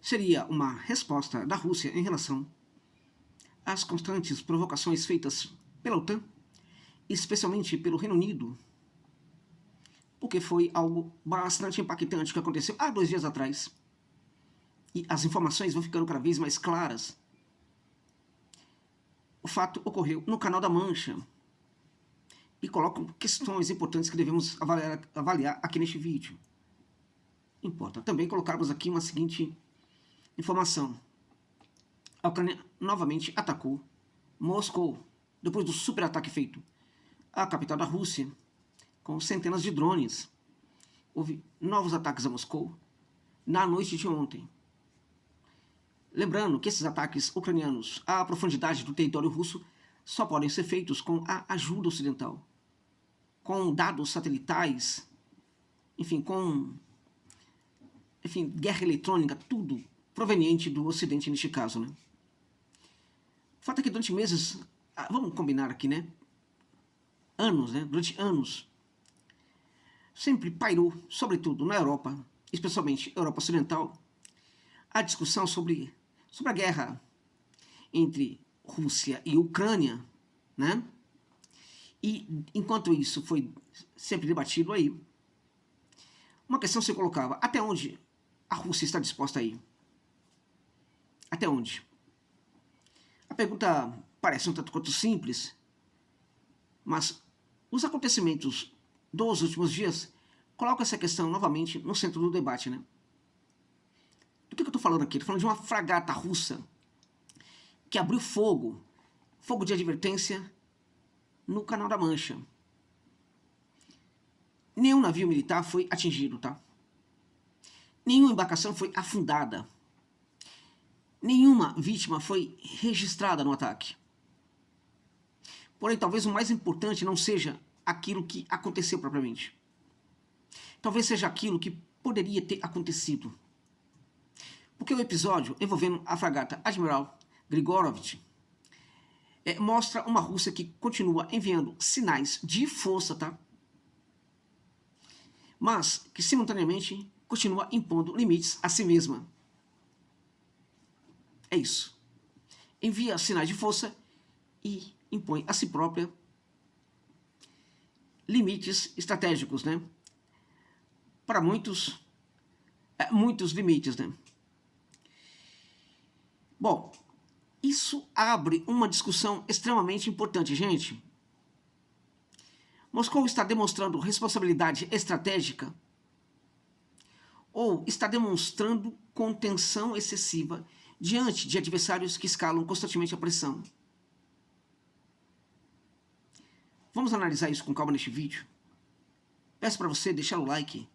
seria uma resposta da Rússia em relação às constantes provocações feitas pela OTAN, especialmente pelo Reino Unido, porque foi algo bastante impactante que aconteceu há 2 dias atrás. E as informações vão ficando cada vez mais claras. O fato ocorreu no Canal da Mancha e colocam questões importantes que devemos avaliar aqui neste vídeo. Importa também colocarmos aqui uma seguinte informação. A Ucrânia novamente atacou Moscou, depois do super ataque feito à capital da Rússia, com centenas de drones. Houve novos ataques a Moscou na noite de ontem. Lembrando que esses ataques ucranianos à profundidade do território russo só podem ser feitos com a ajuda ocidental, com dados satelitais, guerra eletrônica, tudo proveniente do Ocidente neste caso, né? O fato é que durante meses, vamos combinar aqui, né? Anos, né? Durante anos, sempre pairou, sobretudo na Europa, especialmente Europa Ocidental, a discussão sobre a guerra entre Rússia e Ucrânia, né? E enquanto isso foi sempre debatido aí, uma questão se colocava: até onde a Rússia está disposta a ir? Até onde? A pergunta parece um tanto quanto simples, mas os acontecimentos dos últimos dias colocam essa questão novamente no centro do debate, né? Do que eu estou falando aqui? Estou falando de uma fragata russa que abriu fogo de advertência no Canal da Mancha. Nenhum navio militar foi atingido, tá? Nenhuma embarcação foi afundada. Nenhuma vítima foi registrada no ataque. Porém, talvez o mais importante não seja aquilo que aconteceu propriamente. Talvez seja aquilo que poderia ter acontecido. Porque o episódio envolvendo a fragata Admiral Grigorovich mostra uma Rússia que continua enviando sinais de força, tá? Mas que simultaneamente continua impondo limites a si mesma. É isso. Envia sinais de força e impõe a si própria limites estratégicos, né? Para muitos limites, né? Bom, isso abre uma discussão extremamente importante, gente. Moscou está demonstrando responsabilidade estratégica ou está demonstrando contenção excessiva diante de adversários que escalam constantemente a pressão? Vamos analisar isso com calma neste vídeo. Peço para você deixar o like,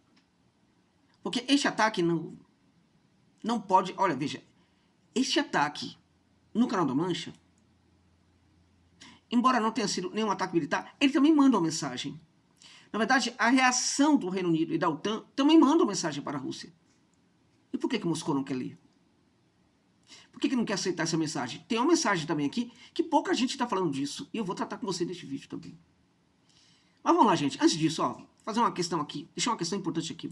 porque este ataque não pode... Olha, veja, este ataque no Canal da Mancha, embora não tenha sido nenhum ataque militar, ele também manda uma mensagem. Na verdade, a reação do Reino Unido e da OTAN também manda uma mensagem para a Rússia. E por que Moscou não quer ler? Por que não quer aceitar essa mensagem? Tem uma mensagem também aqui que pouca gente está falando disso. E eu vou tratar com você neste vídeo também. Mas vamos lá, gente. Antes disso, fazer uma questão aqui. Deixar uma questão importante aqui.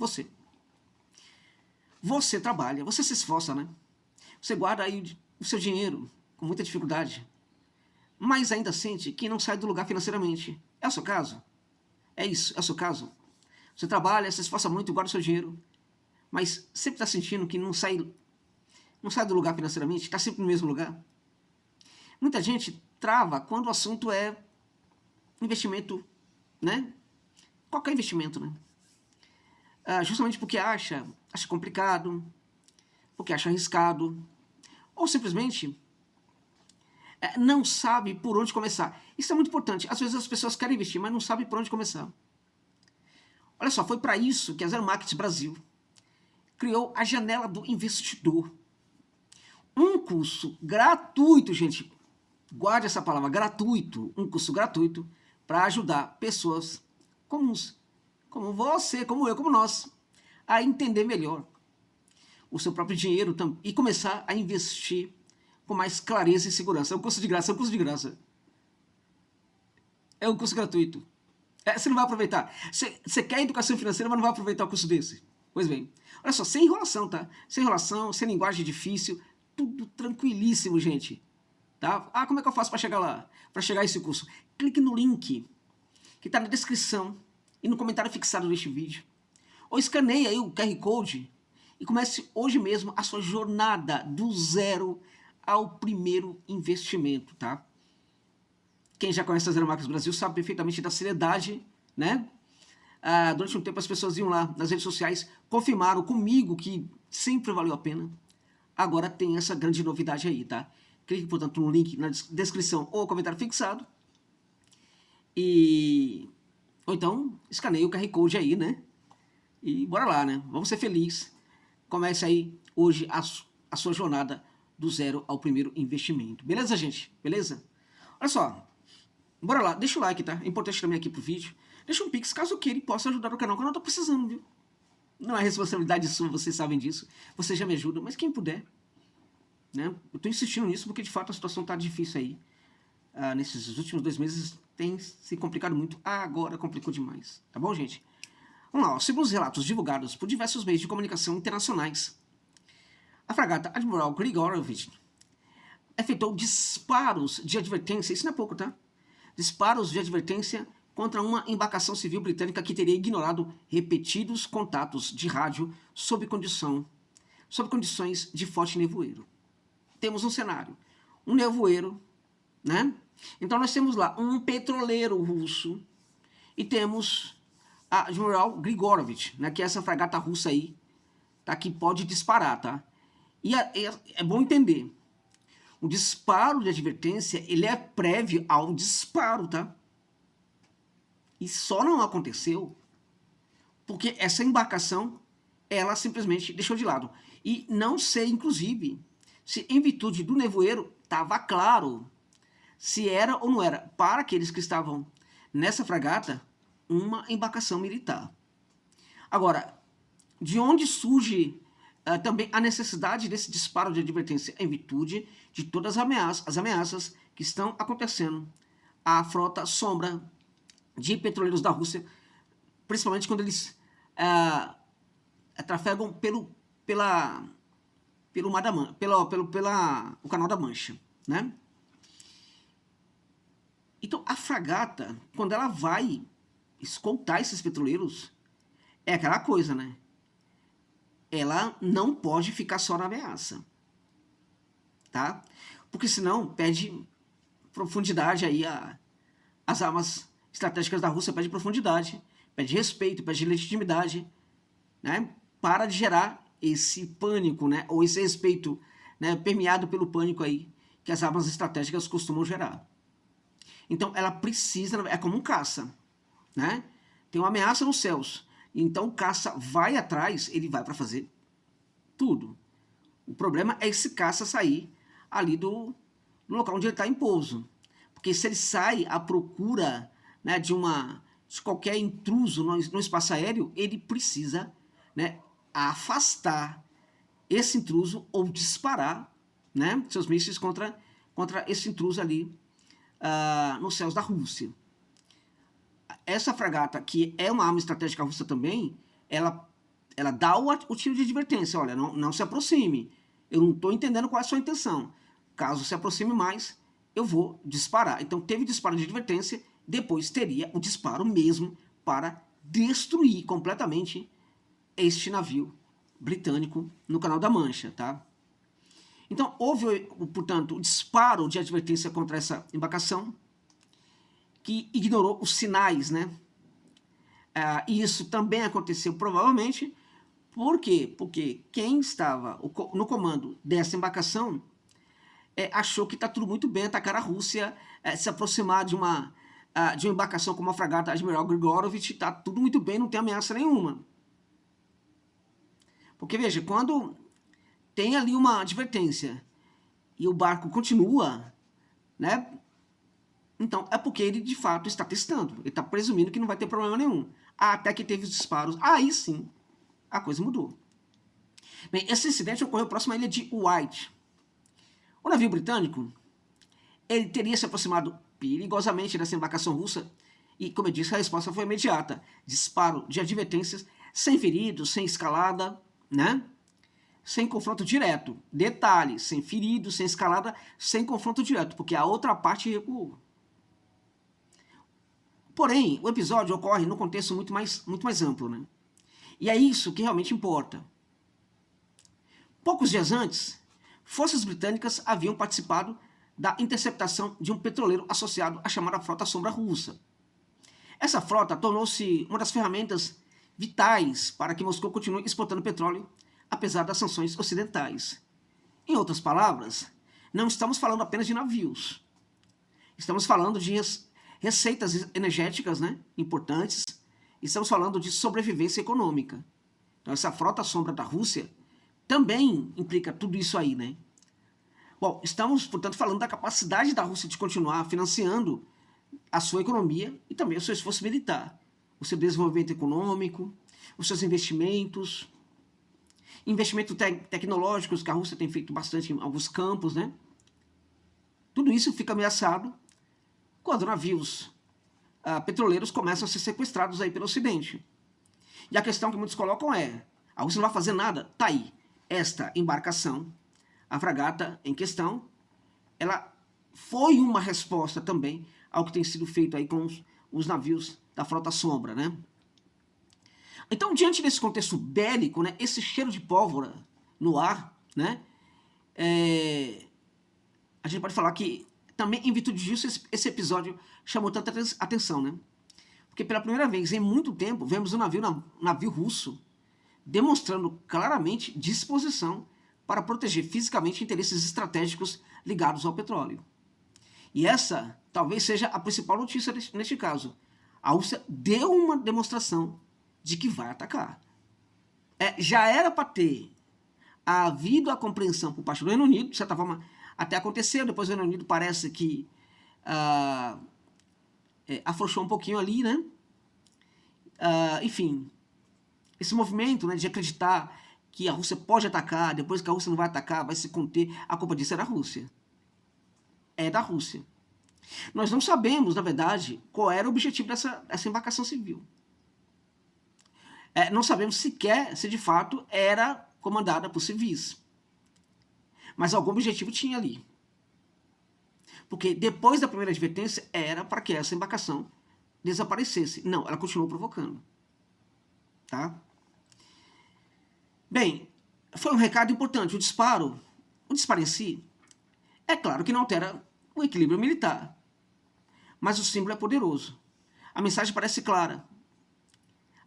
Você trabalha, você se esforça, né? Você guarda aí o seu dinheiro com muita dificuldade, mas ainda sente que não sai do lugar financeiramente. É o seu caso? É isso, é o seu caso? Você trabalha, se esforça muito, guarda o seu dinheiro, mas sempre está sentindo que não sai do lugar financeiramente, está sempre no mesmo lugar. Muita gente trava quando o assunto é investimento, né? Qualquer investimento, né? Justamente porque acha complicado, porque acha arriscado, ou simplesmente não sabe por onde começar. Isso é muito importante. Às vezes as pessoas querem investir, mas não sabem por onde começar. Olha só, foi para isso que a Zero Markets Brasil criou a Janela do Investidor. Um curso gratuito, gente. Guarde essa palavra, gratuito. Um curso gratuito para ajudar pessoas comuns, como você, como eu, como nós, a entender melhor o seu próprio dinheiro e começar a investir com mais clareza e segurança. É um curso de graça, é um curso de graça. É um curso gratuito. Você não vai aproveitar. Você quer educação financeira, mas não vai aproveitar o curso desse. Pois bem, olha só, sem enrolação, tá? Sem enrolação, sem linguagem difícil, tudo tranquilíssimo, gente. Tá? Ah, como é que eu faço para chegar lá? Para chegar a esse curso? Clique no link que está na descrição e no comentário fixado deste vídeo. Ou escaneie aí o QR Code e comece hoje mesmo a sua jornada do zero ao primeiro investimento, tá? Quem já conhece a Zero Marcas Brasil sabe perfeitamente da seriedade, né? Durante um tempo as pessoas iam lá nas redes sociais, confirmaram comigo que sempre valeu a pena. Agora tem essa grande novidade aí, tá? Clique, portanto, no link na descrição ou comentário fixado. Ou então, escaneie o QR Code aí, né? E bora lá, né? Vamos ser felizes. Comece aí hoje a sua jornada do zero ao primeiro investimento. Beleza, gente? Beleza? Olha só. Bora lá. Deixa o like, tá? É importante também aqui pro vídeo. Deixa um pix, caso queira, e possa ajudar o canal. O canal tá precisando, viu? Não é responsabilidade sua, vocês sabem disso. Vocês já me ajudam, mas quem puder, né? Eu tô insistindo nisso porque, de fato, a situação tá difícil aí. Nesses últimos 2 meses tem se complicado muito. Agora complicou demais. Tá bom, gente? Vamos lá, ó. Segundo os relatos divulgados por diversos meios de comunicação internacionais, a fragata Admiral Grigorovich efetuou disparos de advertência, isso não é pouco, tá? Disparos de advertência contra uma embarcação civil britânica que teria ignorado repetidos contatos de rádio sob condições de forte nevoeiro. Temos um cenário, um nevoeiro, né? Então nós temos lá um petroleiro russo e temos a Admiral Grigorovich, né, que é essa fragata russa aí, tá, que pode disparar, tá? E é bom entender, o disparo de advertência, ele é prévio ao disparo, tá? E só não aconteceu porque essa embarcação, ela simplesmente deixou de lado. E não sei, inclusive, se em virtude do nevoeiro estava claro se era ou não era, para aqueles que estavam nessa fragata, uma embarcação militar. Agora, de onde surge também a necessidade desse disparo de advertência? Em virtude de todas as ameaças que estão acontecendo à frota sombra de petroleiros da Rússia, principalmente quando eles trafegam pelo o Canal da Mancha, né? Então, a fragata, quando ela vai escoltar esses petroleiros, é aquela coisa, né? Ela não pode ficar só na ameaça, tá? Porque senão perde profundidade aí, as armas estratégicas da Rússia perdem profundidade, perde respeito, perde legitimidade, né? Para de gerar esse pânico, né? Ou esse respeito, né? Permeado pelo pânico aí que as armas estratégicas costumam gerar. Então ela precisa, é como um caça, né? Tem uma ameaça nos céus, então o caça vai atrás, ele vai para fazer tudo. O problema é esse caça sair ali do local onde ele está em pouso, porque se ele sai à procura, né, de qualquer intruso no espaço aéreo, ele precisa, né, afastar esse intruso ou disparar, né, seus mísseis contra esse intruso ali nos céus da Rússia. Essa fragata, que é uma arma estratégica russa também, ela dá o tiro de advertência. Olha, não se aproxime. Eu não estou entendendo qual é a sua intenção. Caso se aproxime mais, eu vou disparar. Então teve disparo de advertência, depois teria o disparo mesmo para destruir completamente este navio britânico no Canal da Mancha, tá? Então, houve, portanto, o disparo de advertência contra essa embarcação, que ignorou os sinais, né? E isso também aconteceu, provavelmente, por quê? Porque quem estava no comando dessa embarcação achou que está tudo muito bem atacar a Rússia, se aproximar de uma embarcação como a fragata Admiral Grigorovich, está tudo muito bem, não tem ameaça nenhuma. Porque, veja, quando tem ali uma advertência e o barco continua, né? Então, é porque ele, de fato, está testando. Ele está presumindo que não vai ter problema nenhum. Até que teve os disparos. Aí, sim, a coisa mudou. Bem, esse incidente ocorreu próximo à ilha de White. O navio britânico, ele teria se aproximado perigosamente dessa embarcação russa e, como eu disse, a resposta foi imediata. Disparo de advertências sem feridos, sem escalada, né? Sem confronto direto. Detalhe, sem feridos, sem escalada, sem confronto direto, porque a outra parte recuou. Porém, o episódio ocorre num contexto muito mais amplo, né? E é isso que realmente importa. Poucos dias antes, forças britânicas haviam participado da interceptação de um petroleiro associado à chamada Frota Sombra Russa. Essa frota tornou-se uma das ferramentas vitais para que Moscou continue exportando petróleo, apesar das sanções ocidentais. Em outras palavras, não estamos falando apenas de navios. Estamos falando de receitas energéticas, né, importantes. Estamos falando de sobrevivência econômica. Então, essa frota sombra da Rússia também implica tudo isso aí, né? Bom, estamos, portanto, falando da capacidade da Rússia de continuar financiando a sua economia e também o seu esforço militar, o seu desenvolvimento econômico, os seus investimentos tecnológicos, que a Rússia tem feito bastante em alguns campos, né? Tudo isso fica ameaçado quando navios petroleiros começam a ser sequestrados aí pelo Ocidente. E a questão que muitos colocam é, a Rússia não vai fazer nada? Tá aí. Esta embarcação, a fragata em questão, ela foi uma resposta também ao que tem sido feito aí com os navios da Frota Sombra, né? Então, diante desse contexto bélico, né, esse cheiro de pólvora no ar, né, a gente pode falar que também, em virtude disso, esse episódio chamou tanta atenção, né? Porque pela primeira vez em muito tempo, vemos um navio russo demonstrando claramente disposição para proteger fisicamente interesses estratégicos ligados ao petróleo. E essa talvez seja a principal notícia neste caso. A Rússia deu uma demonstração de que vai atacar. Já era para ter havido a compreensão por parte do Reino Unido, de certa forma até aconteceu, depois o Reino Unido parece que afrouxou um pouquinho ali, né? Enfim, esse movimento, né, de acreditar que a Rússia pode atacar, depois que a Rússia não vai atacar, vai se conter, a culpa disso é da Rússia. É da Rússia. Nós não sabemos, na verdade, qual era o objetivo dessa embarcação civil. Não sabemos sequer se de fato era comandada por civis. Mas algum objetivo tinha ali. Porque depois da primeira advertência era para que essa embarcação desaparecesse. Não, ela continuou provocando. Tá? Bem, foi um recado importante. O disparo em si, é claro que não altera o equilíbrio militar. Mas o símbolo é poderoso. A mensagem parece clara.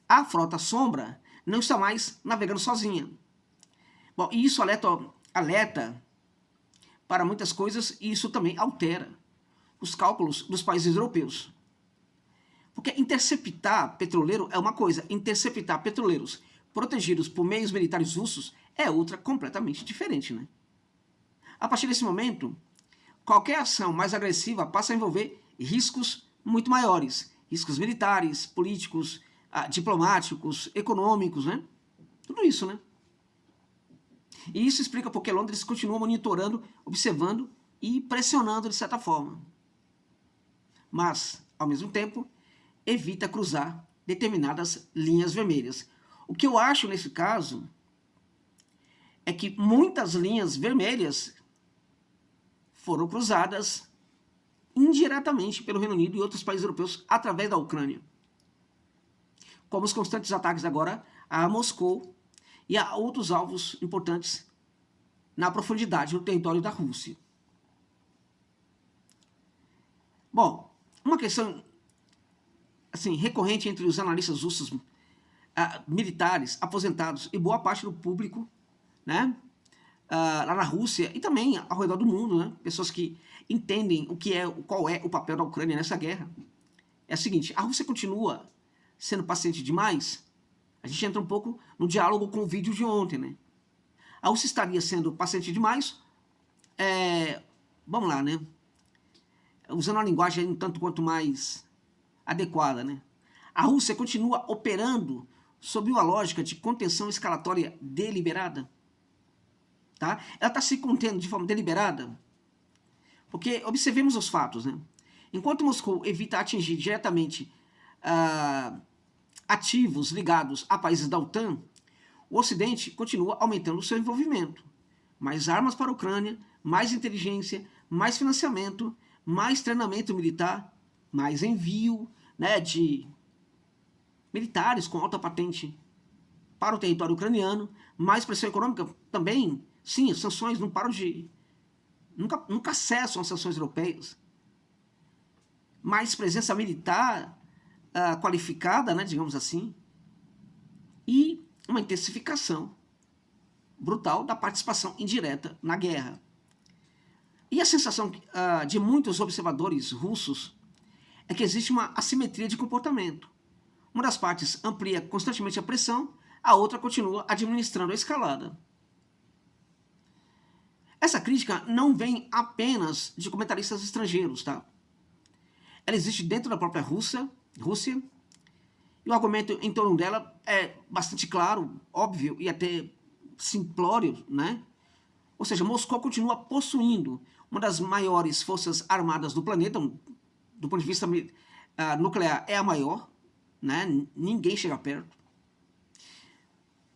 A Frota Sombra não está mais navegando sozinha. Bom, e isso alerta para muitas coisas e isso também altera os cálculos dos países europeus. Porque interceptar petroleiro é uma coisa, interceptar petroleiros protegidos por meios militares russos é outra completamente diferente, né? A partir desse momento, qualquer ação mais agressiva passa a envolver riscos muito maiores. Riscos militares, políticos, diplomáticos, econômicos, né? Tudo isso, né? E isso explica porque Londres continua monitorando, observando e pressionando de certa forma. Mas, ao mesmo tempo, evita cruzar determinadas linhas vermelhas. O que eu acho nesse caso é que muitas linhas vermelhas foram cruzadas indiretamente pelo Reino Unido e outros países europeus através da Ucrânia. Como os constantes ataques agora a Moscou e a outros alvos importantes na profundidade no território da Rússia. Bom, uma questão assim, recorrente entre os analistas russos, militares, aposentados e boa parte do público, né, lá na Rússia e também ao redor do mundo, né, pessoas que entendem qual é o papel da Ucrânia nessa guerra, é o seguinte: a Rússia continua sendo paciente demais. A gente entra um pouco no diálogo com o vídeo de ontem, né? A Rússia estaria sendo paciente demais, vamos lá, né? Usando uma linguagem um tanto quanto mais adequada, né? A Rússia continua operando sob uma lógica de contenção escalatória deliberada, tá? Ela está se contendo de forma deliberada, porque observemos os fatos, né? Enquanto Moscou evita atingir diretamente ativos ligados a países da OTAN, o Ocidente continua aumentando o seu envolvimento. Mais armas para a Ucrânia, mais inteligência, mais financiamento, mais treinamento militar, mais envio, né, de militares com alta patente para o território ucraniano, mais pressão econômica também. Sim, as sanções não param de... Nunca cessam as sanções europeias. Mais presença militar qualificada, né, digamos assim, e uma intensificação brutal da participação indireta na guerra. E a sensação de muitos observadores russos é que existe uma assimetria de comportamento. Uma das partes amplia constantemente a pressão, a outra continua administrando a escalada. Essa crítica não vem apenas de comentaristas estrangeiros, tá? Ela existe dentro da própria Rússia, e o argumento em torno dela é bastante claro, óbvio e até simplório, né? Ou seja, Moscou continua possuindo uma das maiores forças armadas do planeta, do ponto de vista nuclear é a maior, né? Ninguém chega perto.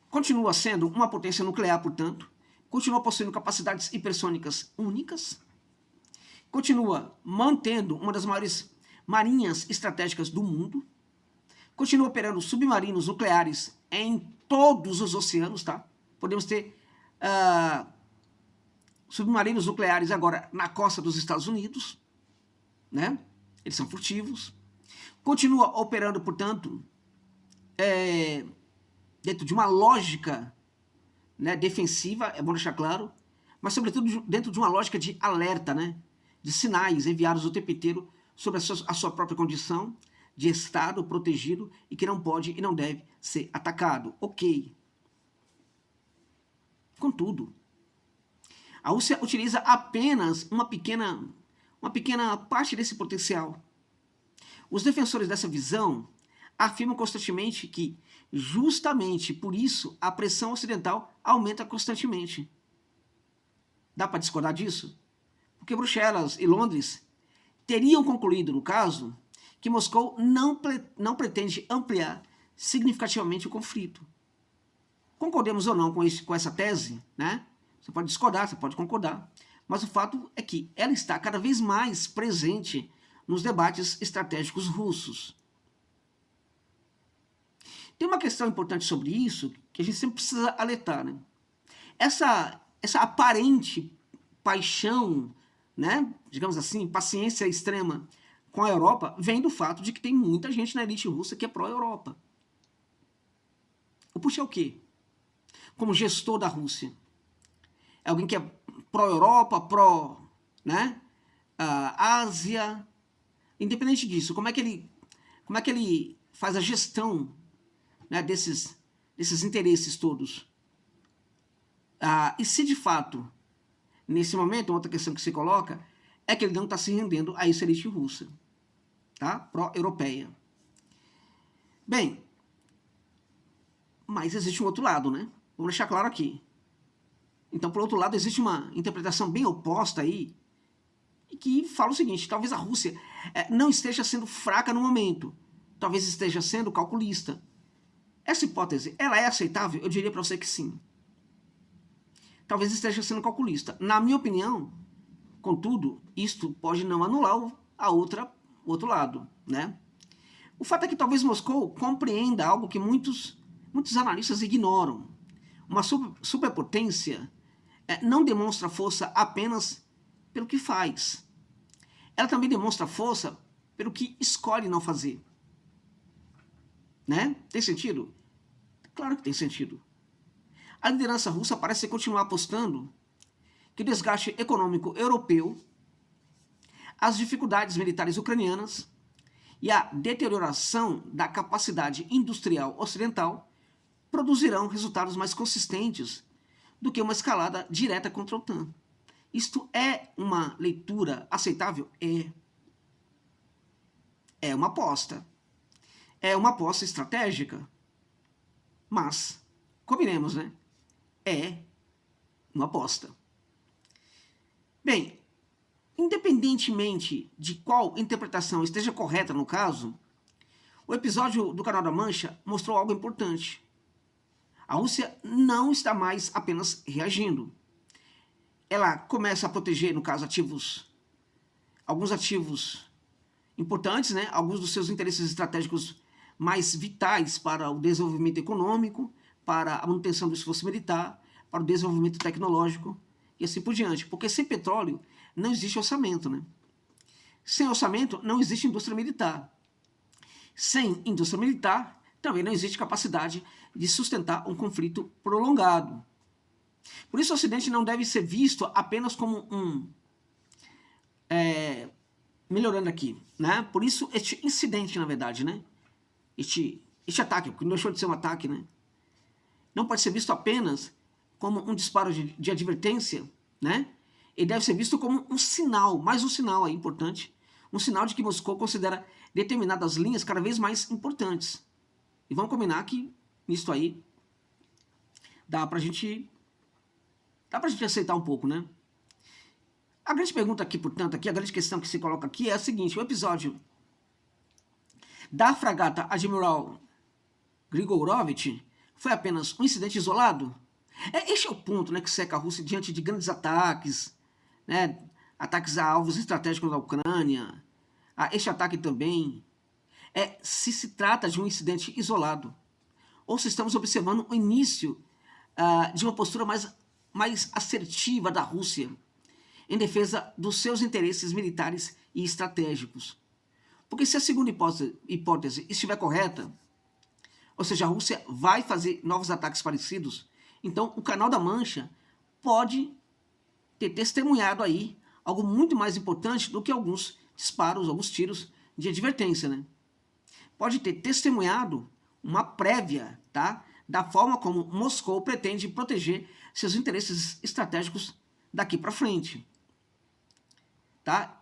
Continua sendo uma potência nuclear, portanto, continua possuindo capacidades hipersônicas únicas, continua mantendo uma das maiores marinhas estratégicas do mundo, continua operando submarinos nucleares em todos os oceanos, tá? Podemos ter submarinos nucleares agora na costa dos Estados Unidos, né? Eles são furtivos. Continua operando, portanto, dentro de uma lógica, né, defensiva, é bom deixar claro, mas sobretudo dentro de uma lógica de alerta, né? De sinais enviados o tempo inteiro sobre a sua própria condição de Estado protegido e que não pode e não deve ser atacado. Ok. Contudo, a Rússia utiliza apenas uma pequena parte desse potencial. Os defensores dessa visão afirmam constantemente que, justamente por isso, a pressão ocidental aumenta constantemente. Dá para discordar disso? Porque Bruxelas e Londres teriam concluído, no caso, que Moscou não pretende ampliar significativamente o conflito. Concordemos ou não com essa tese, né? Você pode discordar, você pode concordar, mas o fato é que ela está cada vez mais presente nos debates estratégicos russos. Tem uma questão importante sobre isso que a gente sempre precisa alertar, né? Essa aparente paixão, né, digamos assim, paciência extrema com a Europa, vem do fato de que tem muita gente na elite russa que é pró-Europa. O Putin é o quê? Como gestor da Rússia. É alguém que é pró-Europa, né, Ásia. Independente disso, como é que ele faz a gestão, né, desses interesses todos? E se de fato, nesse momento, outra questão que se coloca é que ele não está se rendendo a essa elite russa, tá? Pró-europeia. Bem, mas existe um outro lado, né? Vamos deixar claro aqui. Então, por outro lado, existe uma interpretação bem oposta aí, e que fala o seguinte: talvez a Rússia não esteja sendo fraca no momento, talvez esteja sendo calculista. Essa hipótese, ela é aceitável? Eu diria para você que sim. Talvez esteja sendo calculista. Na minha opinião, contudo, isto pode não anular o outro lado, né? O fato é que talvez Moscou compreenda algo que muitos analistas ignoram. Uma superpotência não demonstra força apenas pelo que faz. Ela também demonstra força pelo que escolhe não fazer. Né? Tem sentido? Claro que tem sentido. A liderança russa parece continuar apostando que o desgaste econômico europeu, as dificuldades militares ucranianas e a deterioração da capacidade industrial ocidental produzirão resultados mais consistentes do que uma escalada direta contra a OTAN. Isto é uma leitura aceitável? É uma aposta. É uma aposta estratégica. Mas, combinemos, né? É uma aposta. Bem, independentemente de qual interpretação esteja correta no caso, O episódio do Canal da Mancha mostrou algo importante. A Rússia não está mais apenas reagindo. Ela começa a proteger, no caso, alguns ativos importantes, né? Alguns dos seus interesses estratégicos mais vitais para o desenvolvimento econômico, para a manutenção do esforço militar, para o desenvolvimento tecnológico e assim por diante. Porque sem petróleo não existe orçamento, né? Sem orçamento não existe indústria militar. Sem indústria militar também não existe capacidade de sustentar um conflito prolongado. Por isso o Ocidente não deve ser visto apenas como melhorando aqui, né? Por isso este incidente, na verdade, né? Este ataque, porque não deixou de ser um ataque, né? Não pode ser visto apenas como um disparo de advertência, né? Ele deve ser visto como um sinal, mais um sinal aí importante, um sinal de que Moscou considera determinadas linhas cada vez mais importantes. E vamos combinar que nisso aí dá pra gente aceitar um pouco, né? A grande pergunta aqui, portanto, a grande questão que se coloca aqui é a seguinte: o episódio da fragata Admiral Grigorovich foi apenas um incidente isolado? Este é o ponto, né, que seca a Rússia diante de grandes ataques, né, ataques a alvos estratégicos da Ucrânia. Este ataque também se trata de um incidente isolado, ou se estamos observando o início de uma postura mais assertiva da Rússia em defesa dos seus interesses militares e estratégicos. Porque se a segunda hipótese estiver correta, ou seja, a Rússia vai fazer novos ataques parecidos, então o Canal da Mancha pode ter testemunhado aí algo muito mais importante do que alguns disparos, alguns tiros de advertência, né? Pode ter testemunhado uma prévia, tá, da forma como Moscou pretende proteger seus interesses estratégicos daqui para frente. Tá?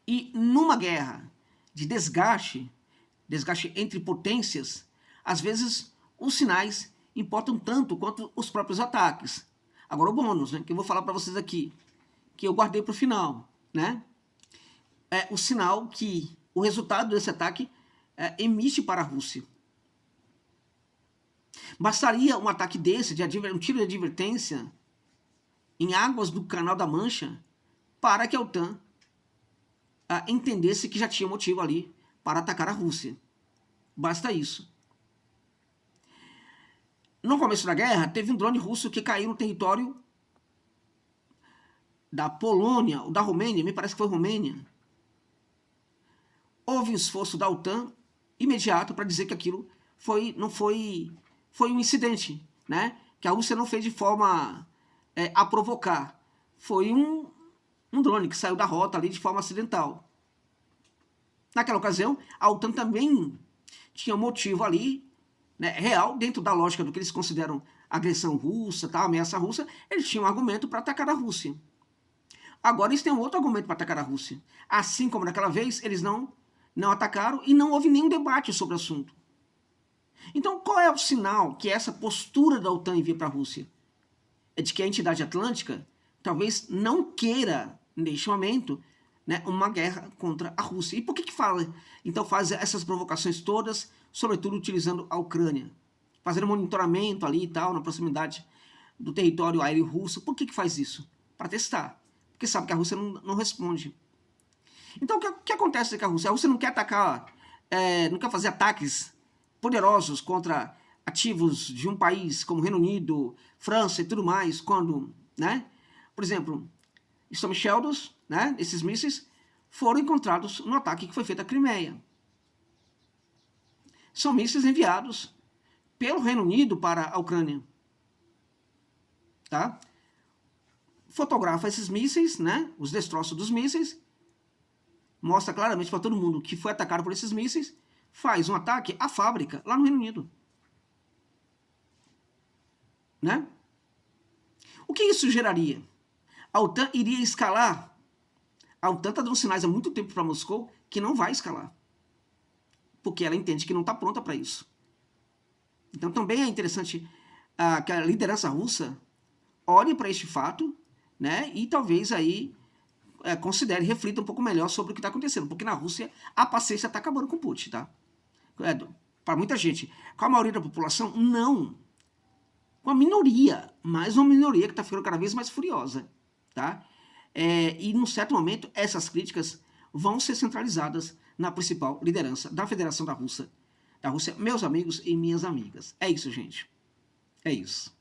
E numa guerra de desgaste entre potências, às vezes os sinais importam tanto quanto os próprios ataques. Agora o bônus, né, que eu vou falar para vocês aqui, que eu guardei para o final, né? É o sinal que o resultado desse ataque emite para a Rússia. Bastaria um ataque desse, um tiro de advertência em águas do Canal da Mancha, para que a OTAN entendesse que já tinha motivo ali para atacar a Rússia. Basta isso. No começo da guerra, teve um drone russo que caiu no território da Polônia, ou da Romênia, me parece que foi Romênia. Houve um esforço da OTAN imediato para dizer que aquilo não foi um incidente, né? Que a Rússia não fez de forma a provocar. Foi um drone que saiu da rota ali de forma acidental. Naquela ocasião, a OTAN também tinha um motivo ali, né, real, dentro da lógica do que eles consideram agressão russa, tá, ameaça russa, eles tinham um argumento para atacar a Rússia. Agora eles têm um outro argumento para atacar a Rússia. Assim como naquela vez, eles não atacaram e não houve nenhum debate sobre o assunto. Então, qual é o sinal que essa postura da OTAN envia para a Rússia? É de que a entidade atlântica talvez não queira, neste momento, né, uma guerra contra a Rússia. E por que então faz essas provocações todas, sobretudo utilizando a Ucrânia? Fazendo monitoramento ali e tal, na proximidade do território aéreo russo. Por que faz isso? Para testar. Porque sabe que a Rússia não responde. Então, o que acontece com a Rússia? A Rússia não quer atacar, não quer fazer ataques poderosos contra ativos de um país como Reino Unido, França e tudo mais, quando, né? Por exemplo, Storm Shadows, né, esses mísseis, foram encontrados no ataque que foi feito à Crimeia. São mísseis enviados pelo Reino Unido para a Ucrânia. Tá? Fotografa esses mísseis, né, os destroços dos mísseis, mostra claramente para todo mundo que foi atacado por esses mísseis, faz um ataque à fábrica lá no Reino Unido. Né? O que isso geraria? A OTAN iria escalar. A OTAN está dando sinais há muito tempo para Moscou que não vai escalar. Porque ela entende que não está pronta para isso. Então também é interessante que a liderança russa olhe para este fato, né, e talvez aí considere, reflita um pouco melhor sobre o que está acontecendo. Porque na Rússia a paciência está acabando com Putin. Tá? para muita gente. Com a maioria da população, não. Com a minoria, mais uma minoria que está ficando cada vez mais furiosa, tá? E num certo momento, essas críticas vão ser centralizadas na principal liderança da Federação da Rússia, meus amigos e minhas amigas. É isso, gente. É isso.